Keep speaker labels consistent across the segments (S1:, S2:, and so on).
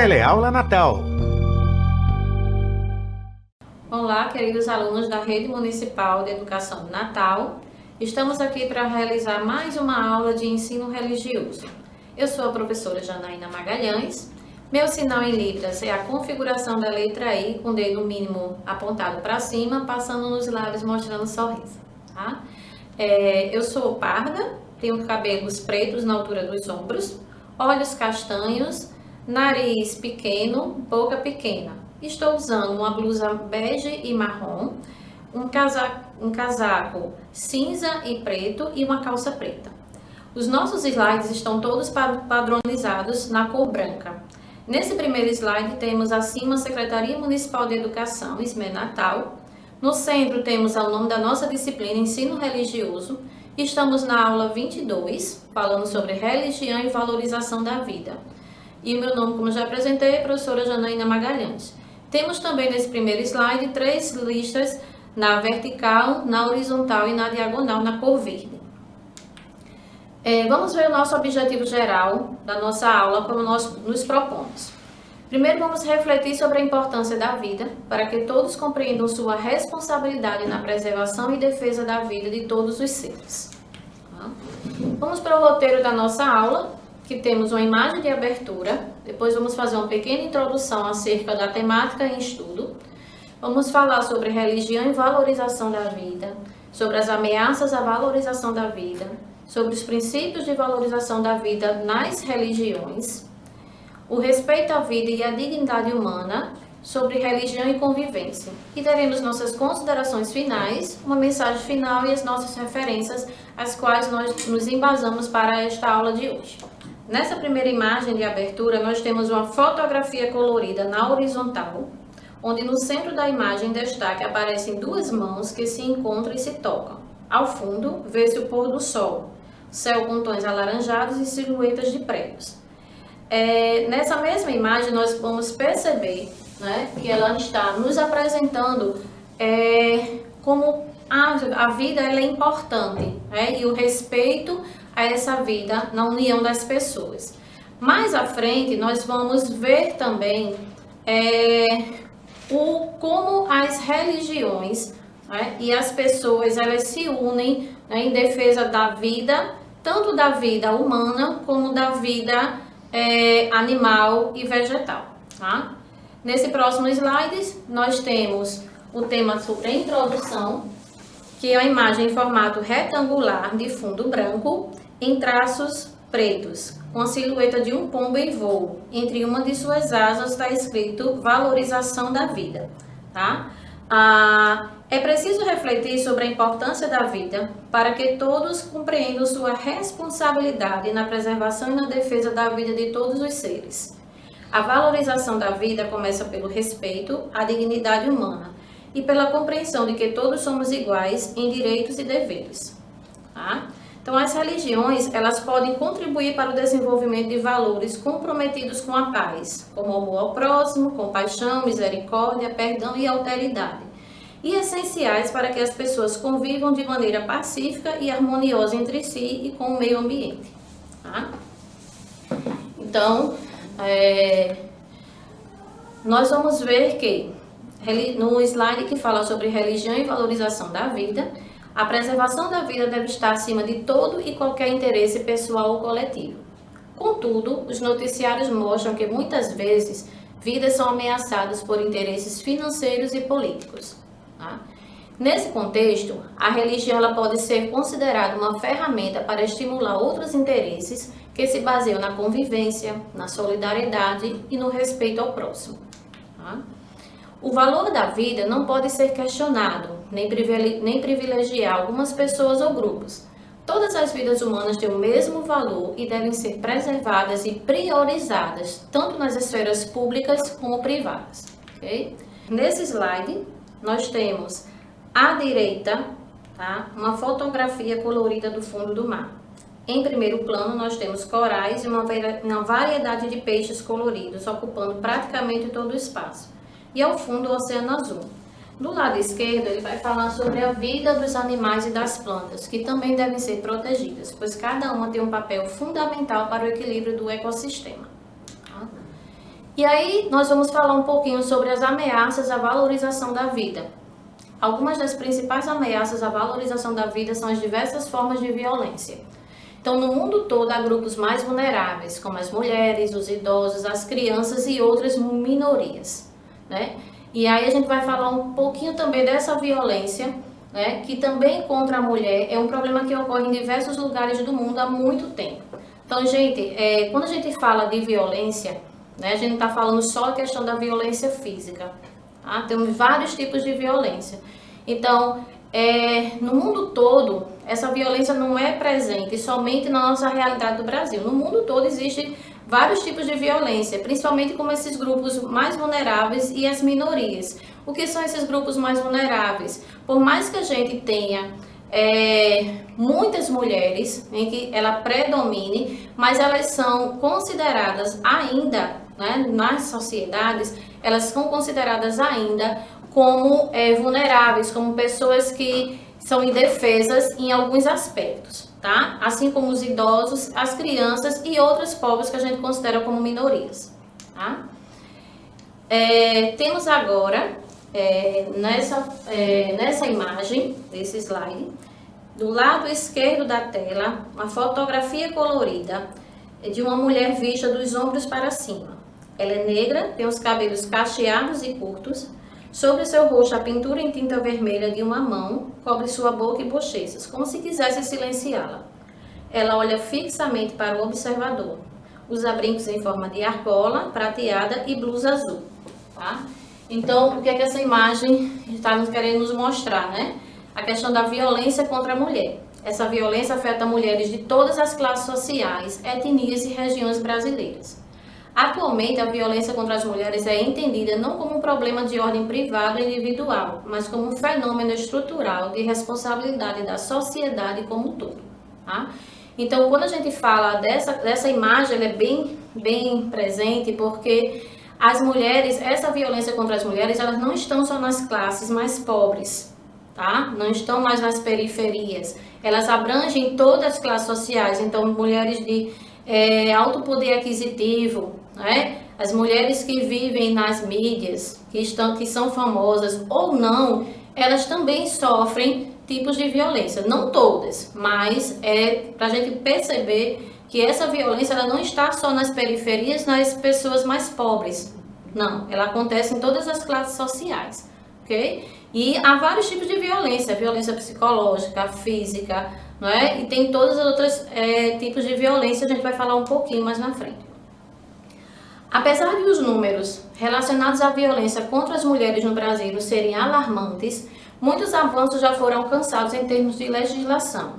S1: Teleaula Natal.
S2: Olá, queridos alunos da Rede Municipal de Educação de Natal. Estamos aqui para realizar mais uma aula de ensino religioso. Eu sou a professora Janaína Magalhães. Meu sinal em Libras é a configuração da letra I com o dedo mínimo apontado para cima, passando nos lábios mostrando sorriso. Tá? Eu sou parda, tenho cabelos pretos na altura dos ombros, olhos castanhos, nariz pequeno, boca pequena. Estou usando uma blusa bege e marrom, um casaco cinza e preto e uma calça preta. Os nossos slides estão todos padronizados na cor branca. Nesse primeiro slide temos acima a Secretaria Municipal de Educação, SME Natal. No centro temos o nome da nossa disciplina Ensino Religioso. Estamos na aula 22, falando sobre religião e valorização da vida. E o meu nome, como já apresentei, é a professora Janaína Magalhães. Temos também nesse primeiro slide 3 listas na vertical, na horizontal e na diagonal na cor verde. Vamos ver o nosso objetivo geral da nossa aula, como nós nos propomos. Primeiro vamos refletir sobre a importância da vida, para que todos compreendam sua responsabilidade na preservação e defesa da vida de todos os seres. Vamos para o roteiro da nossa aula, que temos uma imagem de abertura, depois vamos fazer uma pequena introdução acerca da temática em estudo, vamos falar sobre religião e valorização da vida, sobre as ameaças à valorização da vida, sobre os princípios de valorização da vida nas religiões, o respeito à vida e à dignidade humana, sobre religião e convivência. E teremos nossas considerações finais, uma mensagem final e as nossas referências, as quais nós nos embasamos para esta aula de hoje. Nessa primeira imagem de abertura, nós temos uma fotografia colorida na horizontal, onde no centro da imagem em destaque aparecem duas mãos que se encontram e se tocam. Ao fundo, vê-se o pôr do sol, céu com tons alaranjados e silhuetas de prédios. Nessa mesma imagem, nós vamos perceber, que ela está nos apresentando como a vida ela é importante, e o respeito a essa vida na união das pessoas. Mais à frente, nós vamos ver também como as religiões e as pessoas elas se unem em defesa da vida, tanto da vida humana como da vida animal e vegetal. Tá? Nesse próximo slide, nós temos o tema sobre a introdução, que é a imagem em formato retangular de fundo branco, em traços pretos, com a silhueta de um pombo em voo. Entre uma de suas asas está escrito valorização da vida. Tá? É preciso refletir sobre a importância da vida para que todos compreendam sua responsabilidade na preservação e na defesa da vida de todos os seres. A valorização da vida começa pelo respeito à dignidade humana e pela compreensão de que todos somos iguais em direitos e deveres. Tá? Então, as religiões, elas podem contribuir para o desenvolvimento de valores comprometidos com a paz, como amor ao próximo, compaixão, misericórdia, perdão e alteridade, e essenciais para que as pessoas convivam de maneira pacífica e harmoniosa entre si e com o meio ambiente. Tá? Então, nós vamos ver que, no slide que fala sobre religião e valorização da vida, a preservação da vida deve estar acima de todo e qualquer interesse pessoal ou coletivo. Contudo, os noticiários mostram que muitas vezes vidas são ameaçadas por interesses financeiros e políticos. Tá? Nesse contexto, a religião ela pode ser considerada uma ferramenta para estimular outros interesses que se baseiam na convivência, na solidariedade e no respeito ao próximo. Tá? O valor da vida não pode ser questionado, nem privilegiar algumas pessoas ou grupos. Todas as vidas humanas têm o mesmo valor e devem ser preservadas e priorizadas, tanto nas esferas públicas como privadas. Okay? Nesse slide, nós temos à direita uma fotografia colorida do fundo do mar. Em primeiro plano, nós temos corais e uma variedade de peixes coloridos, ocupando praticamente todo o espaço. E ao fundo, o oceano azul. Do lado esquerdo, ele vai falar sobre a vida dos animais e das plantas, que também devem ser protegidas, pois cada uma tem um papel fundamental para o equilíbrio do ecossistema. E aí nós vamos falar um pouquinho sobre as ameaças à valorização da vida. Algumas das principais ameaças à valorização da vida são as diversas formas de violência. Então, no mundo todo há grupos mais vulneráveis, como as mulheres, os idosos, as crianças e outras minorias, né? E aí a gente vai falar um pouquinho também dessa violência, né, que também contra a mulher é um problema que ocorre em diversos lugares do mundo há muito tempo. Então, gente, quando a gente fala de violência, né, a gente não está falando só a questão da violência física, tá? Temos vários tipos de violência. Então, no mundo todo, essa violência não é presente somente na nossa realidade do Brasil. No mundo todo existem vários tipos de violência, principalmente com esses grupos mais vulneráveis e as minorias. O que são esses grupos mais vulneráveis? Por mais que a gente tenha muitas mulheres em que ela predomine, mas elas são consideradas ainda, né, nas sociedades, elas são consideradas ainda como vulneráveis, como pessoas que são indefesas em alguns aspectos, tá? Assim como os idosos, as crianças e outros povos que a gente considera como minorias, tá? Temos agora, nessa imagem, desse slide, do lado esquerdo da tela, uma fotografia colorida de uma mulher vista dos ombros para cima. Ela é negra, tem os cabelos cacheados e curtos. Sobre seu rosto, a pintura em tinta vermelha de uma mão cobre sua boca e bochechas, como se quisesse silenciá-la. Ela olha fixamente para o observador. Usa brincos em forma de argola, prateada e blusa azul. Tá? Então, o que é que essa imagem está nos querendo nos mostrar, né? A questão da violência contra a mulher. Essa violência afeta mulheres de todas as classes sociais, etnias e regiões brasileiras. Atualmente, a violência contra as mulheres é entendida não como um problema de ordem privada ou individual, mas como um fenômeno estrutural de responsabilidade da sociedade como um todo. Tá? Então, quando a gente fala dessa imagem, ela é bem presente, porque as mulheres, essa violência contra as mulheres, elas não estão só nas classes mais pobres, tá? Não estão mais nas periferias. Elas abrangem todas as classes sociais, então mulheres de alto poder aquisitivo, né? As mulheres que vivem nas mídias, que são famosas ou não, elas também sofrem tipos de violência. Não todas, mas para a gente perceber que essa violência ela não está só nas periferias, nas pessoas mais pobres. Não, ela acontece em todas as classes sociais, ok? E há vários tipos de violência, violência psicológica, física, não é? E tem todos os outros tipos de violência, a gente vai falar um pouquinho mais na frente. Apesar de os números relacionados à violência contra as mulheres no Brasil serem alarmantes, muitos avanços já foram alcançados em termos de legislação.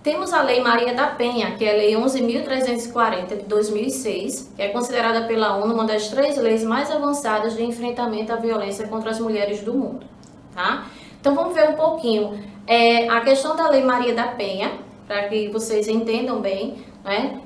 S2: Temos a Lei Maria da Penha, que é a Lei 11.340 de 2006, que é considerada pela ONU uma das 3 leis mais avançadas de enfrentamento à violência contra as mulheres do mundo. Tá? Então vamos ver um pouquinho a questão da Lei Maria da Penha, para que vocês entendam bem, né?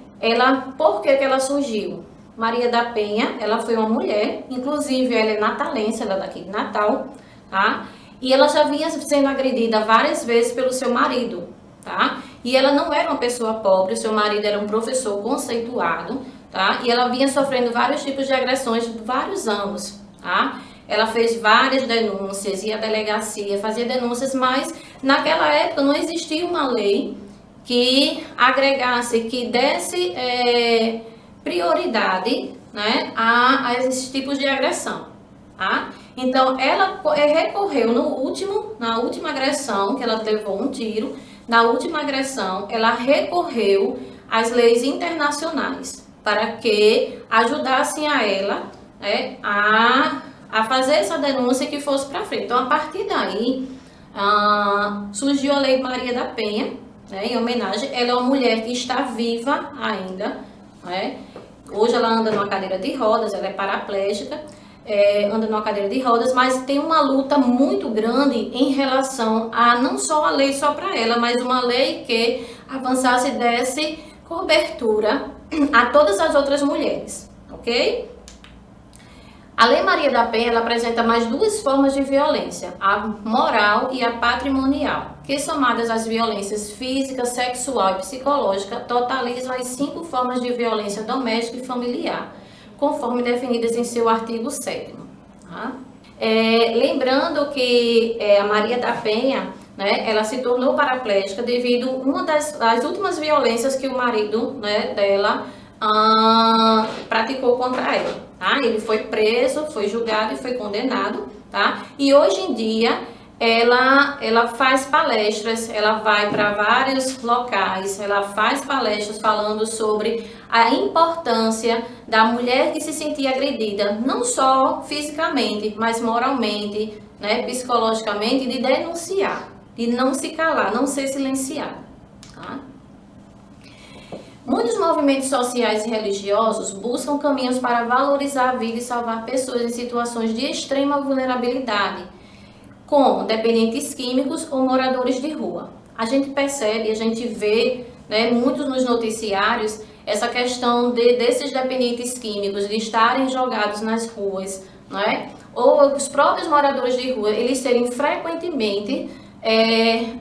S2: Por que ela surgiu? Maria da Penha, ela foi uma mulher, inclusive ela é natalense, ela é daqui de Natal, tá? E ela já vinha sendo agredida várias vezes pelo seu marido, tá? E ela não era uma pessoa pobre, o seu marido era um professor conceituado, tá? E ela vinha sofrendo vários tipos de agressões por vários anos, tá? Ela fez várias denúncias, ia à delegacia, fazia denúncias, mas naquela época não existia uma lei que agregasse, que desse prioridade, né, a esses tipos de agressão, tá? Então, ela recorreu na última agressão, que ela levou um tiro, na última agressão, ela recorreu às leis internacionais para que ajudassem a ela, né, a fazer essa denúncia que fosse para frente. Então, a partir daí, surgiu a Lei Maria da Penha, né, em homenagem. Ela é uma mulher que está viva ainda, né? Hoje ela anda numa cadeira de rodas, ela é paraplégica, anda numa cadeira de rodas, mas tem uma luta muito grande em relação a não só a lei só para ela, mas uma lei que avançasse e desse cobertura a todas as outras mulheres, ok? A Lei Maria da Penha ela apresenta mais 2 formas de violência, a moral e a patrimonial, que somadas às violências física, sexual e psicológica, totalizam as 5 formas de violência doméstica e familiar, conforme definidas em seu artigo 7º. Tá? Lembrando que a Maria da Penha, né, ela se tornou paraplégica devido a uma das últimas violências que o marido, né, dela praticou contra ela. Tá? Ele foi preso, foi julgado e foi condenado. Tá? E hoje em dia ela faz palestras, ela vai para vários locais, ela faz palestras falando sobre a importância da mulher que se sentia agredida, não só fisicamente, mas moralmente, né, psicologicamente, de denunciar, de não se calar, não ser silenciada. Tá? Muitos movimentos sociais e religiosos buscam caminhos para valorizar a vida e salvar pessoas em situações de extrema vulnerabilidade, como dependentes químicos ou moradores de rua. A gente percebe, a gente vê, né, muitos nos noticiários essa questão desses dependentes químicos, de estarem jogados nas ruas, né, ou os próprios moradores de rua, eles serem frequentemente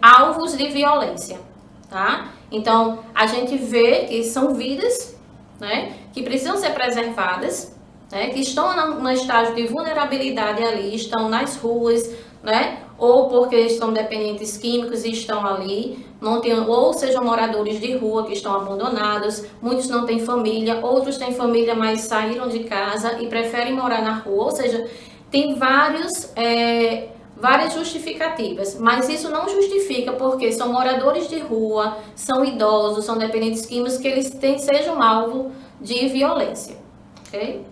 S2: alvos de violência. Tá? Então, a gente vê que são vidas, né, que precisam ser preservadas, né, que estão no estágio de vulnerabilidade ali, estão nas ruas, né, ou porque estão dependentes químicos e estão ali, não tem, ou sejam moradores de rua que estão abandonados, muitos não têm família, outros têm família, mas saíram de casa e preferem morar na rua, ou seja, tem várias justificativas, mas isso não justifica porque são moradores de rua, são idosos, são dependentes químicos, que eles sejam alvo de violência, ok?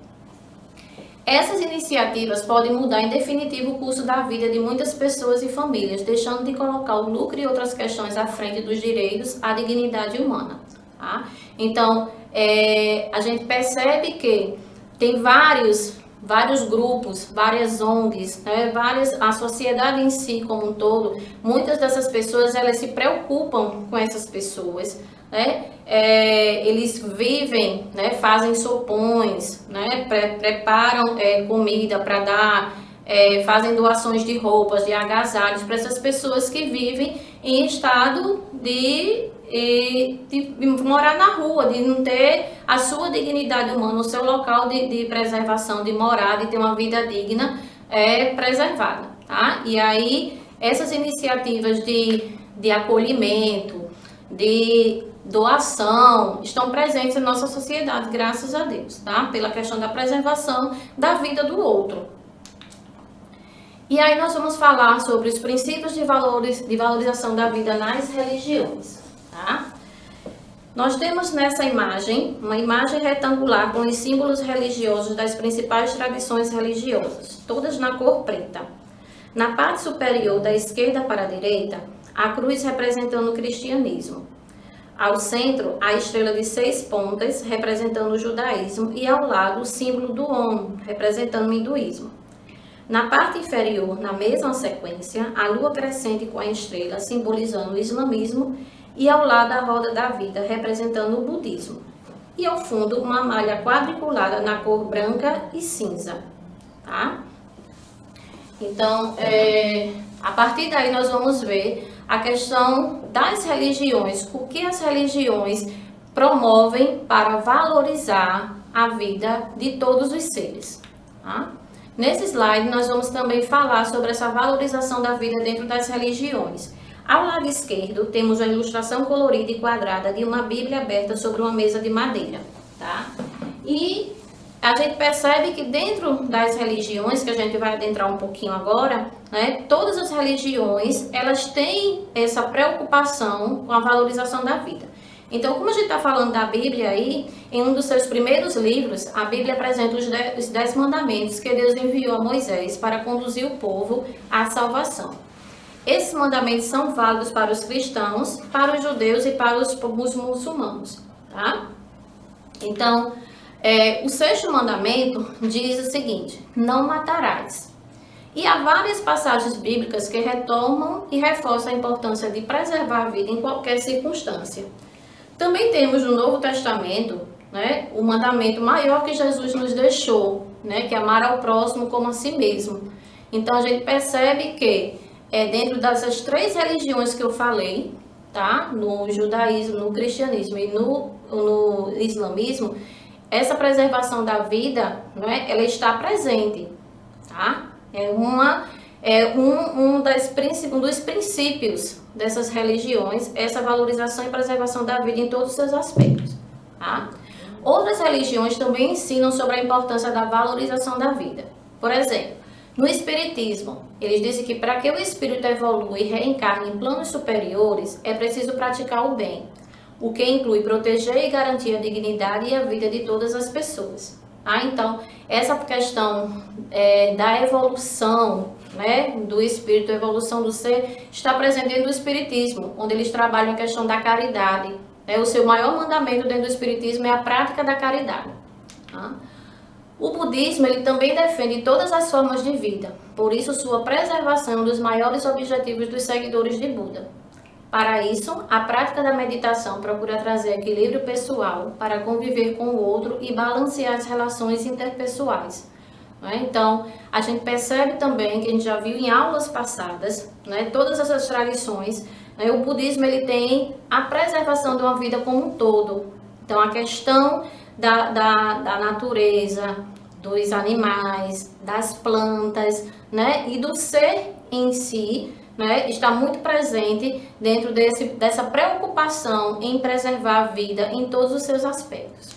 S2: Essas iniciativas podem mudar em definitivo o curso da vida de muitas pessoas e famílias, deixando de colocar o lucro e outras questões à frente dos direitos à dignidade humana. Tá? Então, a gente percebe que tem vários grupos, várias ONGs, né, a sociedade em si como um todo, muitas dessas pessoas, elas se preocupam com essas pessoas, né? Eles vivem, né, fazem sopões, né, preparam comida para dar, fazem doações de roupas, de agasalhos para essas pessoas que vivem em estado de morar na rua, de não ter a sua dignidade humana, o seu local de preservação, de morar, de ter uma vida digna preservada. Tá? E aí, essas iniciativas de acolhimento, de doação, estão presentes na nossa sociedade, graças a Deus, tá? Pela questão da preservação da vida do outro. E aí nós vamos falar sobre os princípios de valorização da vida nas religiões, tá? Nós temos nessa imagem, uma imagem retangular com os símbolos religiosos das principais tradições religiosas, todas na cor preta. Na parte superior, da esquerda para a direita, a cruz representando o cristianismo. Ao centro, a estrela de 6 pontas, representando o judaísmo, e ao lado, o símbolo do Om, representando o hinduísmo. Na parte inferior, na mesma sequência, a lua crescente com a estrela, simbolizando o islamismo, e ao lado, a roda da vida, representando o budismo. E ao fundo, uma malha quadriculada na cor branca e cinza. Tá? Então, a partir daí, nós vamos ver a questão das religiões, o que as religiões promovem para valorizar a vida de todos os seres. Tá? Nesse slide, nós vamos também falar sobre essa valorização da vida dentro das religiões. Ao lado esquerdo, temos a ilustração colorida e quadrada de uma Bíblia aberta sobre uma mesa de madeira. Tá? E a gente percebe que dentro das religiões, que a gente vai adentrar um pouquinho agora, né, todas as religiões, elas têm essa preocupação com a valorização da vida. Então, como a gente está falando da Bíblia aí, em um dos seus primeiros livros, a Bíblia apresenta os 10 mandamentos que Deus enviou a Moisés para conduzir o povo à salvação. Esses mandamentos são válidos para os cristãos, para os judeus e para os muçulmanos. Tá? Então, o 6º mandamento diz o seguinte: não matarás. E há várias passagens bíblicas que retomam e reforçam a importância de preservar a vida em qualquer circunstância. Também temos no Novo Testamento, né, o mandamento maior que Jesus nos deixou, né, que é amar ao próximo como a si mesmo. Então a gente percebe que dentro dessas 3 religiões que eu falei, tá, no judaísmo, no cristianismo e no islamismo, essa preservação da vida, né, ela está presente, tá? Um dos princípios dessas religiões, essa valorização e preservação da vida em todos os seus aspectos, tá? Outras religiões também ensinam sobre a importância da valorização da vida. Por exemplo, no Espiritismo, eles dizem que para que o espírito evolua e reencarne em planos superiores, é preciso praticar o bem, o que inclui proteger e garantir a dignidade e a vida de todas as pessoas. Então, essa questão da evolução, né, do espírito, a evolução do ser, está presente dentro do Espiritismo, onde eles trabalham a questão da caridade. O seu maior mandamento dentro do Espiritismo é a prática da caridade. Tá? O budismo ele também defende todas as formas de vida, por isso sua preservação é um dos maiores objetivos dos seguidores de Buda. Para isso, a prática da meditação procura trazer equilíbrio pessoal para conviver com o outro e balancear as relações interpessoais. Então, a gente percebe também, que a gente já viu em aulas passadas, todas essas tradições, o budismo ele tem a preservação de uma vida como um todo. Então, a questão da natureza, dos animais, das plantas, e do ser em si, está muito presente dentro dessa preocupação em preservar a vida em todos os seus aspectos.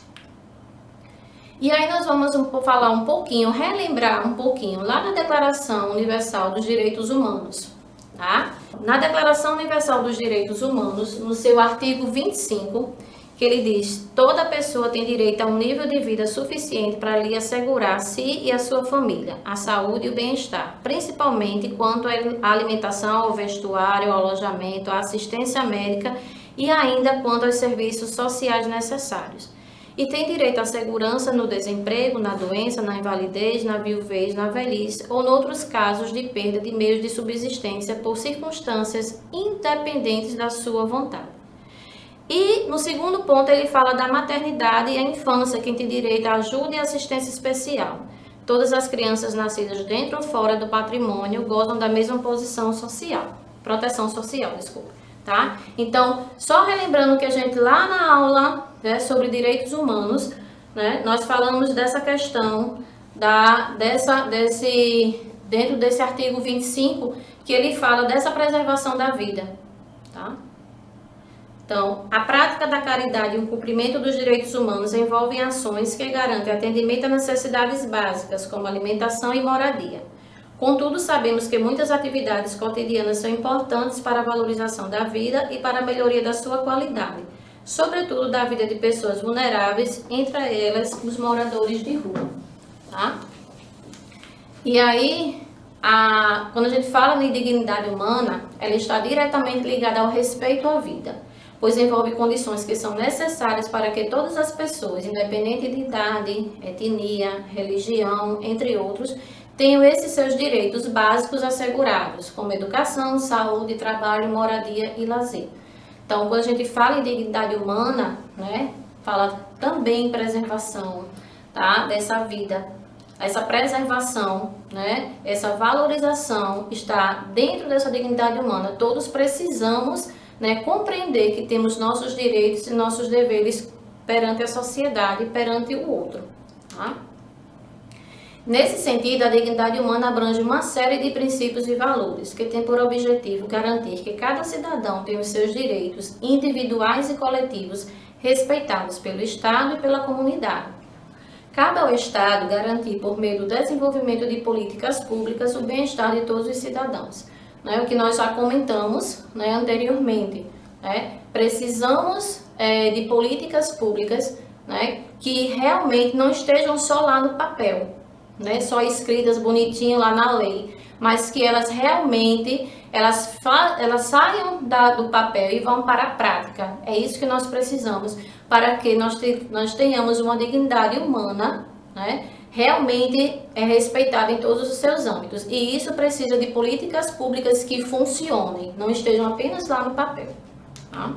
S2: E aí nós vamos falar um pouquinho, relembrar um pouquinho, lá na Declaração Universal dos Direitos Humanos, tá? Na Declaração Universal dos Direitos Humanos, no seu artigo 25, que ele diz: toda pessoa tem direito a um nível de vida suficiente para lhe assegurar a si e a sua família, a saúde e o bem-estar, principalmente quanto à alimentação, ao vestuário, ao alojamento, à assistência médica e ainda quanto aos serviços sociais necessários. E tem direito à segurança no desemprego, na doença, na invalidez, na viuvez, na velhice ou noutros casos de perda de meios de subsistência por circunstâncias independentes da sua vontade. E no segundo ponto ele fala da maternidade e a infância, quem tem direito à ajuda e assistência especial. Todas as crianças nascidas dentro ou fora do patrimônio gozam da mesma proteção social, tá? Então, só relembrando que a gente lá na aula sobre direitos humanos, nós falamos dessa questão dentro desse artigo 25, que ele fala dessa preservação da vida, tá? Então, a prática da caridade e o cumprimento dos direitos humanos envolvem ações que garantem atendimento a necessidades básicas, como alimentação e moradia. Contudo, sabemos que muitas atividades cotidianas são importantes para a valorização da vida e para a melhoria da sua qualidade, sobretudo da vida de pessoas vulneráveis, entre elas os moradores de rua. Tá? E aí, quando a gente fala em dignidade humana, ela está diretamente ligada ao respeito à vida, pois envolve condições que são necessárias para que todas as pessoas, independente de idade, etnia, religião, entre outros, tenham esses seus direitos básicos assegurados, como educação, saúde, trabalho, moradia e lazer. Então, quando a gente fala em dignidade humana, fala também em preservação, tá, dessa vida. Essa preservação, essa valorização está dentro dessa dignidade humana. Todos precisamos compreender que temos nossos direitos e nossos deveres perante a sociedade e perante o outro. Tá? Nesse sentido, a dignidade humana abrange uma série de princípios e valores que tem por objetivo garantir que cada cidadão tem os seus direitos individuais e coletivos respeitados pelo Estado e pela comunidade. Cabe ao Estado garantir, por meio do desenvolvimento de políticas públicas, o bem-estar de todos os cidadãos. O que nós já comentamos anteriormente. Precisamos de políticas públicas que realmente não estejam só lá no papel, só escritas bonitinho lá na lei, mas que elas realmente elas saiam do papel e vão para a prática. É isso que nós precisamos para que nós tenhamos uma dignidade humana, realmente é respeitada em todos os seus âmbitos. E isso precisa de políticas públicas que funcionem, não estejam apenas lá no papel. Tá?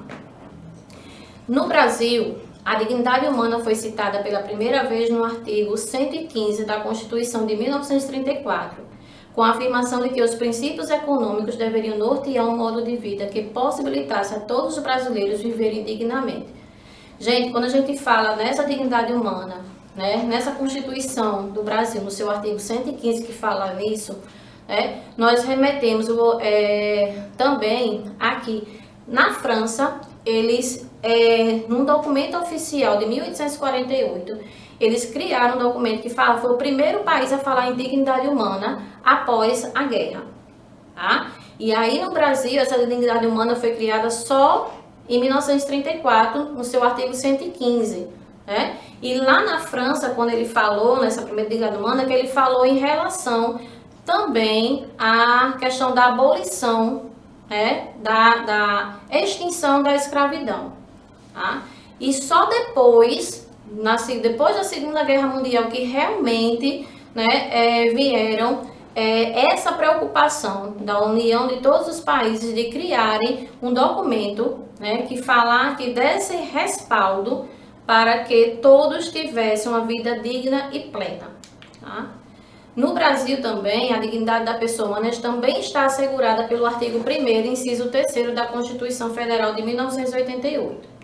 S2: No Brasil, a dignidade humana foi citada pela primeira vez no artigo 115 da Constituição de 1934, com a afirmação de que os princípios econômicos deveriam nortear um modo de vida que possibilitasse a todos os brasileiros viverem dignamente. Gente, quando a gente fala nessa dignidade humana, né, nessa Constituição do Brasil, no seu artigo 115 que fala nisso, né, nós remetemos também aqui na França, eles, num documento oficial de 1848, eles criaram um documento que fala, foi o primeiro país a falar em dignidade humana após a guerra. Tá? E aí no Brasil, essa dignidade humana foi criada só em 1934, no seu artigo 115. Né? E lá na França, quando ele falou nessa primeira dignidade humana, que ele falou em relação também à questão da abolição, né? da extinção da escravidão. Tá? E só depois da Segunda Guerra Mundial, que realmente, né, vieram essa preocupação da união de todos os países de criarem um documento, né, que desse respaldo para que todos tivessem uma vida digna e plena. Tá? No Brasil também, a dignidade da pessoa humana também está assegurada pelo artigo 1º, inciso 3º da Constituição Federal de 1988.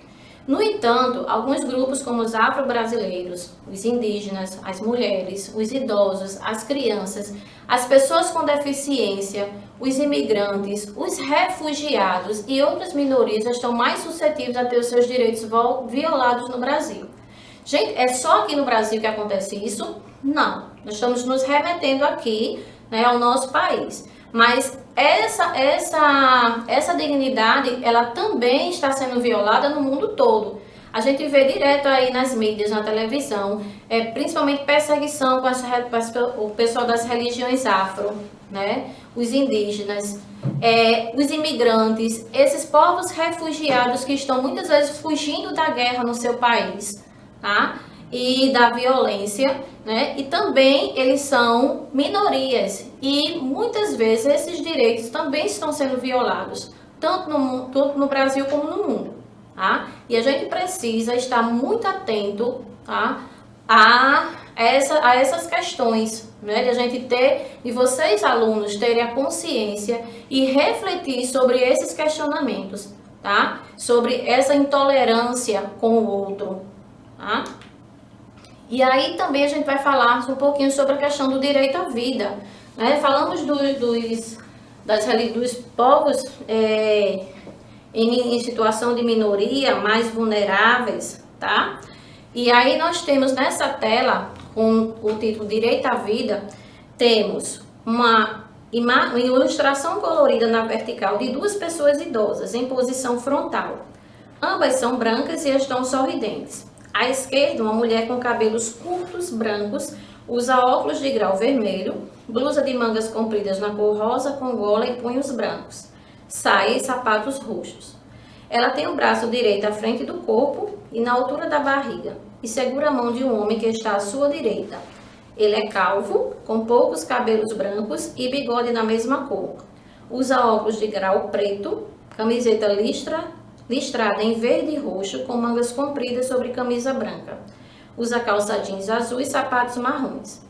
S2: No entanto, alguns grupos como os afro-brasileiros, os indígenas, as mulheres, os idosos, as crianças, as pessoas com deficiência, os imigrantes, os refugiados e outras minorias estão mais suscetíveis a ter os seus direitos violados no Brasil. Gente, é só aqui no Brasil que acontece isso? Não. Nós estamos nos remetendo aqui, né, ao nosso país. Mas essa dignidade, ela também está sendo violada no mundo todo. A gente vê direto aí nas mídias, na televisão, principalmente perseguição com o pessoal das religiões afro, né? Os indígenas, os imigrantes, esses povos refugiados que estão muitas vezes fugindo da guerra no seu país, tá? E da violência, né? E também eles são minorias e muitas vezes esses direitos também estão sendo violados, tanto no Brasil como no mundo, tá? E a gente precisa estar muito atento, tá? a essas questões, né? De a gente de vocês alunos terem a consciência e refletir sobre esses questionamentos, tá? Sobre essa intolerância com o outro, tá? E aí também a gente vai falar um pouquinho sobre a questão do direito à vida. Né? Falamos dos povos em situação de minoria, mais vulneráveis, tá? E aí nós temos nessa tela, com o título Direito à Vida, temos uma ilustração colorida na vertical de duas pessoas idosas em posição frontal. Ambas são brancas e estão sorridentes. À esquerda, uma mulher com cabelos curtos, brancos, usa óculos de grau vermelho, blusa de mangas compridas na cor rosa com gola e punhos brancos, saia e sapatos roxos. Ela tem o braço direito à frente do corpo e na altura da barriga, e segura a mão de um homem que está à sua direita. Ele é calvo, com poucos cabelos brancos e bigode da mesma cor. Usa óculos de grau preto, camiseta listrada em verde e roxo, com mangas compridas sobre camisa branca. Usa calça jeans azul e sapatos marrons.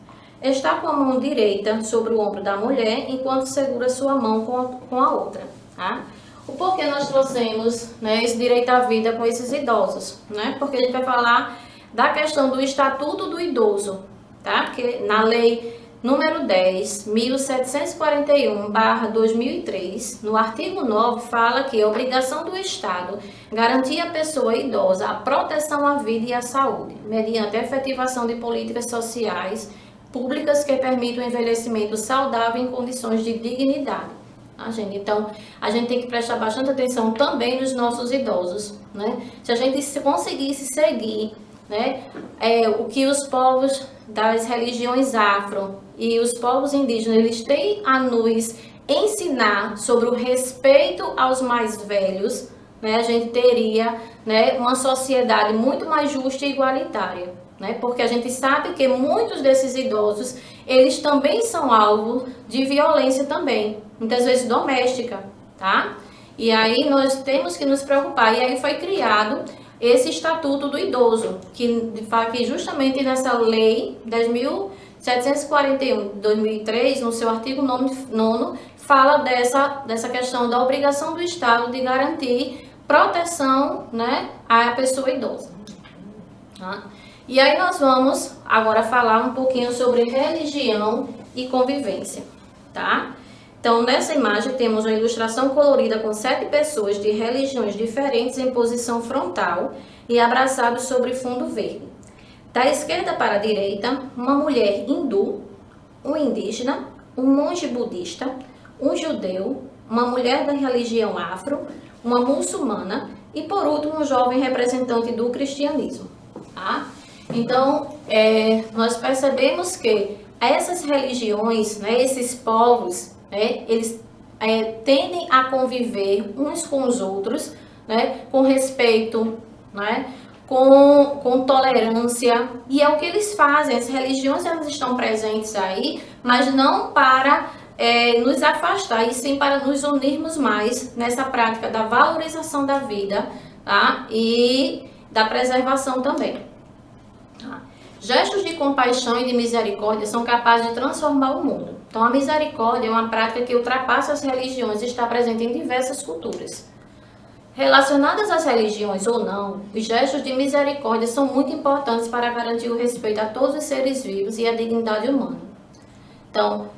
S2: Está com a mão direita sobre o ombro da mulher, enquanto segura sua mão com a outra. Tá? O porquê nós trouxemos, né, esse direito à vida com esses idosos? Né? Porque a gente vai falar da questão do Estatuto do Idoso, tá? Que na lei número 10, 1741/2003, no artigo 9, fala que é obrigação do Estado garantir à pessoa idosa a proteção à vida e à saúde, mediante a efetivação de políticas sociais públicas que permitam o envelhecimento saudável em condições de dignidade. Gente, então, a gente tem que prestar bastante atenção também nos nossos idosos, né? Se a gente conseguisse seguir, né, o que os povos das religiões afro e os povos indígenas, eles têm a nos ensinar sobre o respeito aos mais velhos, né, a gente teria, né, uma sociedade muito mais justa e igualitária, né, porque a gente sabe que muitos desses idosos, eles também são alvo de violência também, muitas vezes doméstica, tá? E aí nós temos que nos preocupar, e aí foi criado esse Estatuto do Idoso, que justamente nessa lei 10.741 de 2003, no seu artigo 9º, fala dessa questão da obrigação do Estado de garantir proteção, né, à pessoa idosa. tá? E aí nós vamos agora falar um pouquinho sobre religião e convivência, tá? Então, nessa imagem temos uma ilustração colorida com 7 pessoas de religiões diferentes em posição frontal e abraçados sobre fundo verde. Da esquerda para a direita, uma mulher hindu, um indígena, um monge budista, um judeu, uma mulher da religião afro, uma muçulmana e, por último, um jovem representante do cristianismo. Tá? Então, nós percebemos que essas religiões, né, esses povos, né, eles tendem a conviver uns com os outros, né, com respeito, né, com tolerância, e é o que eles fazem. As religiões, elas estão presentes aí, mas não para nos afastar, e sim para nos unirmos mais nessa prática da valorização da vida, tá? E da preservação também. Tá? Gestos de compaixão e de misericórdia são capazes de transformar o mundo. Então, a misericórdia é uma prática que ultrapassa as religiões e está presente em diversas culturas. Relacionadas às religiões ou não, os gestos de misericórdia são muito importantes para garantir o respeito a todos os seres vivos e a dignidade humana. Então,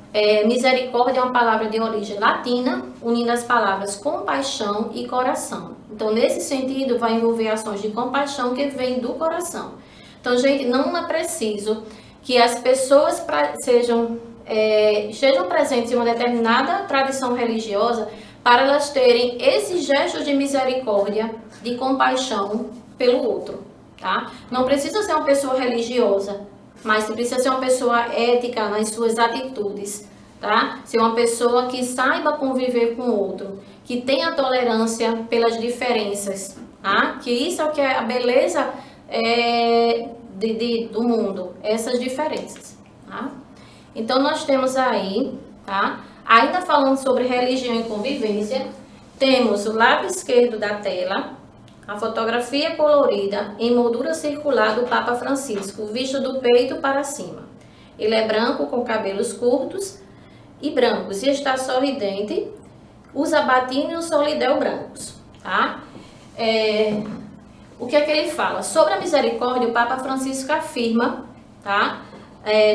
S2: misericórdia é uma palavra de origem latina, unindo as palavras compaixão e coração. Então, nesse sentido, vai envolver ações de compaixão que vêm do coração. Então, gente, não é preciso que as pessoas sejam presentes em uma determinada tradição religiosa para elas terem esses gestos de misericórdia, de compaixão pelo outro, tá? Não precisa ser uma pessoa religiosa, mas precisa ser uma pessoa ética nas suas atitudes, tá? Ser uma pessoa que saiba conviver com o outro, que tenha tolerância pelas diferenças, tá? Que isso é o que é a beleza do mundo, essas diferenças, tá? Então, nós temos aí, tá? Ainda falando sobre religião e convivência, temos o lado esquerdo da tela, a fotografia colorida em moldura circular do Papa Francisco, visto do peito para cima. Ele é branco, com cabelos curtos e brancos, e está sorridente, usa batina e um solidel brancos, tá? O que é que ele fala? Sobre a misericórdia, o Papa Francisco afirma, tá?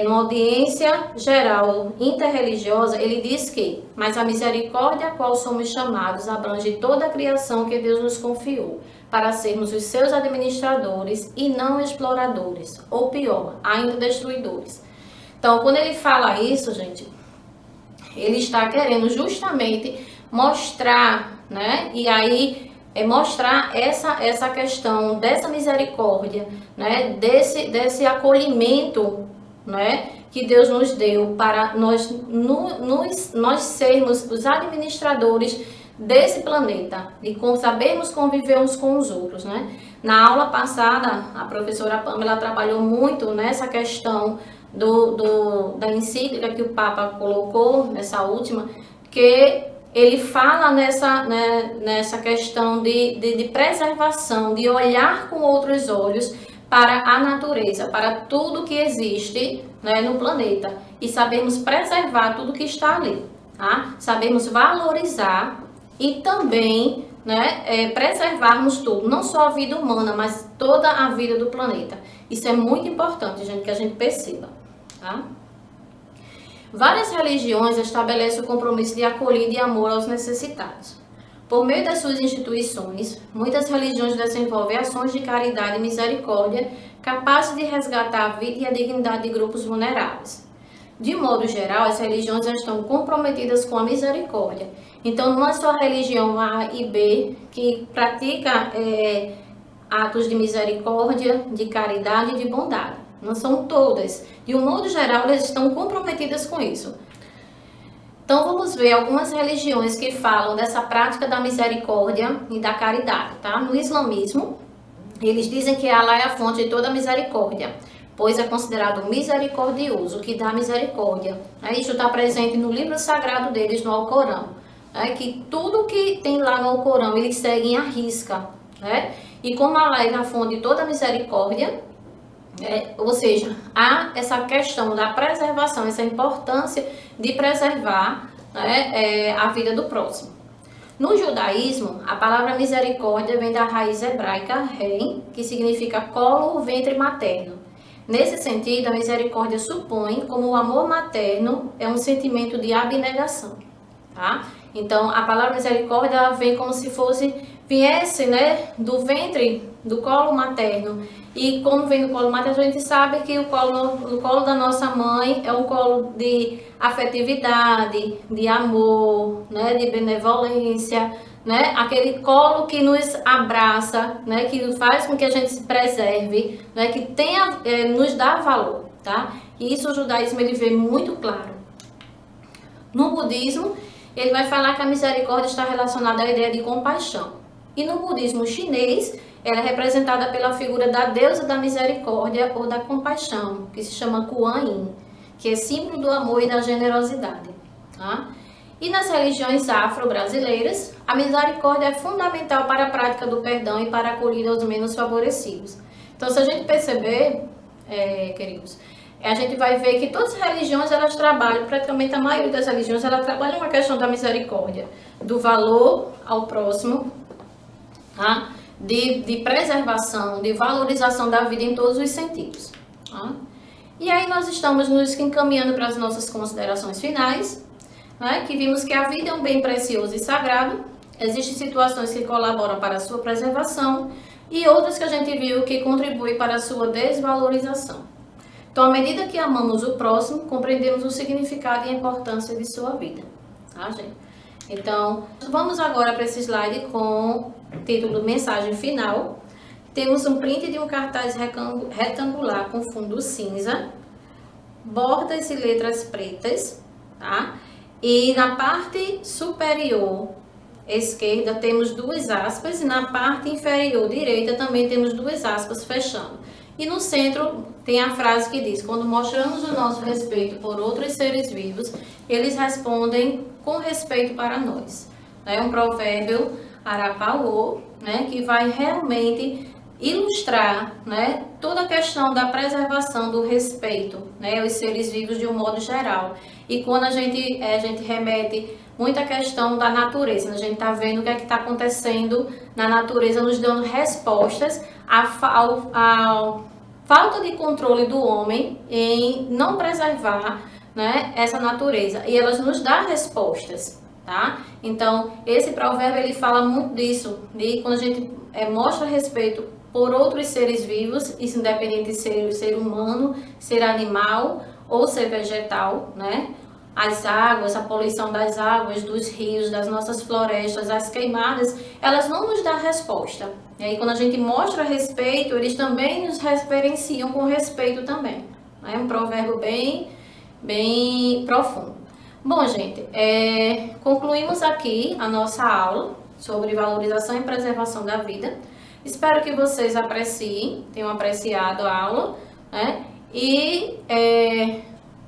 S2: Numa audiência geral interreligiosa, ele diz que, mas a misericórdia a qual somos chamados abrange toda a criação que Deus nos confiou, para sermos os seus administradores e não exploradores, ou pior, ainda destruidores. Então, quando ele fala isso, gente, ele está querendo justamente mostrar, né, e aí mostrar essa questão dessa misericórdia, né, desse acolhimento, né, que Deus nos deu para nós sermos os administradores desse planeta, de sabermos conviver uns com os outros, né? Na aula passada, a professora Pamela trabalhou muito nessa questão da encíclica que o Papa colocou, nessa última, que ele fala nessa questão de preservação, de olhar com outros olhos para a natureza, para tudo que existe, né, no planeta, e sabemos preservar tudo que está ali, tá? Sabemos valorizar e também, né, preservarmos tudo, não só a vida humana, mas toda a vida do planeta. Isso é muito importante, gente, que a gente perceba, tá? Várias religiões estabelecem o compromisso de acolhida e amor aos necessitados. Por meio das suas instituições, muitas religiões desenvolvem ações de caridade e misericórdia capazes de resgatar a vida e a dignidade de grupos vulneráveis. De modo geral, as religiões estão comprometidas com a misericórdia. Então, não é só a religião A e B que pratica atos de misericórdia, de caridade e de bondade. Não são todas. De um modo geral, elas estão comprometidas com isso. Então, vamos ver algumas religiões que falam dessa prática da misericórdia e da caridade, tá? No islamismo, eles dizem que Allah é a fonte de toda misericórdia, pois é considerado misericordioso, que dá misericórdia. Isso está presente no livro sagrado deles, no Alcorão. Que tudo que tem lá no Alcorão, eles seguem à risca. Né? E como Allah é a fonte de toda misericórdia, ou seja, há essa questão da preservação, essa importância de preservar, né, a vida do próximo. No judaísmo, a palavra misericórdia vem da raiz hebraica rei, que significa colo ou ventre materno. Nesse sentido, a misericórdia supõe como o amor materno é um sentimento de abnegação, tá? Então, a palavra misericórdia vem como se viesse, né, do ventre, do colo materno. E como vem do colo materno, a gente sabe que o colo da nossa mãe é um colo de afetividade, de amor, né, de benevolência, né, aquele colo que nos abraça, né, que faz com que a gente se preserve, né, que nos dá valor, tá? E isso o judaísmo ele vê muito claro. No budismo, ele vai falar que a misericórdia está relacionada à ideia de compaixão. E no budismo chinês, ela é representada pela figura da deusa da misericórdia ou da compaixão, que se chama Kuan Yin, que é símbolo do amor e da generosidade, tá? E nas religiões afro-brasileiras, a misericórdia é fundamental para a prática do perdão e para a acolhida aos menos favorecidos. Então, se a gente perceber, queridos, a gente vai ver que todas as religiões, elas trabalham, praticamente a maioria das religiões, elas trabalham a questão da misericórdia, do valor ao próximo, tá? De preservação, de valorização da vida em todos os sentidos, tá? E aí nós estamos nos encaminhando para as nossas considerações finais, né? Que vimos que a vida é um bem precioso e sagrado, existem situações que colaboram para a sua preservação e outras que a gente viu que contribuem para a sua desvalorização. Então, à medida que amamos o próximo, compreendemos o significado e a importância de sua vida, tá, gente? Então, vamos agora para esse slide com o título Mensagem Final. Temos um print de um cartaz retangular com fundo cinza, bordas e letras pretas, tá? E na parte superior esquerda temos duas aspas e na parte inferior direita também temos duas aspas fechando. E no centro tem a frase que diz: quando mostramos o nosso respeito por outros seres vivos, eles respondem com respeito para nós. É um provérbio Arapaô, né, que vai realmente ilustrar, né, toda a questão da preservação do respeito, né, aos seres vivos de um modo geral. E quando a gente remete muita questão da natureza, a gente está vendo o que é que está acontecendo na natureza, nos dando respostas à falta de controle do homem em não preservar, né, essa natureza. E elas nos dão respostas, tá? Então, esse provérbio ele fala muito disso, de quando a gente mostra respeito por outros seres vivos, isso independente de ser humano, ser animal ou ser vegetal, né? As águas, a poluição das águas, dos rios, das nossas florestas, as queimadas, elas não nos dão resposta. E aí, quando a gente mostra respeito, eles também nos referenciam com respeito também. É um provérbio bem profundo. Bom, gente, concluímos aqui a nossa aula sobre valorização e preservação da vida. Espero que vocês apreciem, tenham apreciado a aula, né? E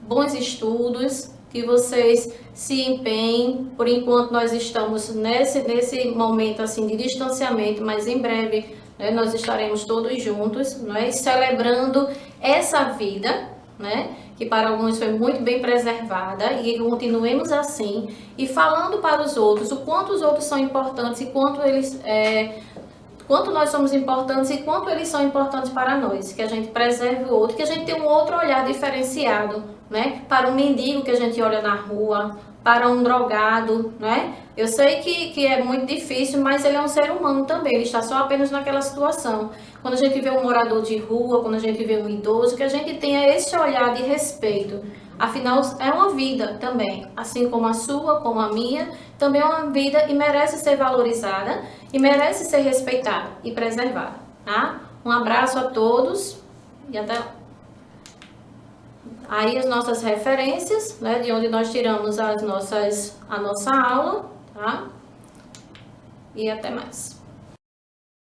S2: bons estudos, que vocês se empenhem. Por enquanto nós estamos nesse momento assim de distanciamento, mas em breve, né, nós estaremos todos juntos, né, celebrando essa vida, né, que para alguns foi muito bem preservada, e que continuemos assim, e falando para os outros o quanto os outros são importantes e quanto nós somos importantes e quanto eles são importantes para nós, que a gente preserve o outro, que a gente tenha um outro olhar diferenciado, né? Para um mendigo que a gente olha na rua, para um drogado, né? Eu sei que é muito difícil, mas ele é um ser humano também, ele está só apenas naquela situação. Quando a gente vê um morador de rua, quando a gente vê um idoso, que a gente tenha esse olhar de respeito. Afinal, é uma vida também, assim como a sua, como a minha, também é uma vida e merece ser valorizada e merece ser respeitada e preservada, tá? Um abraço a todos e até lá. Aí as nossas referências, né, de onde nós tiramos a nossa aula, tá? E até mais.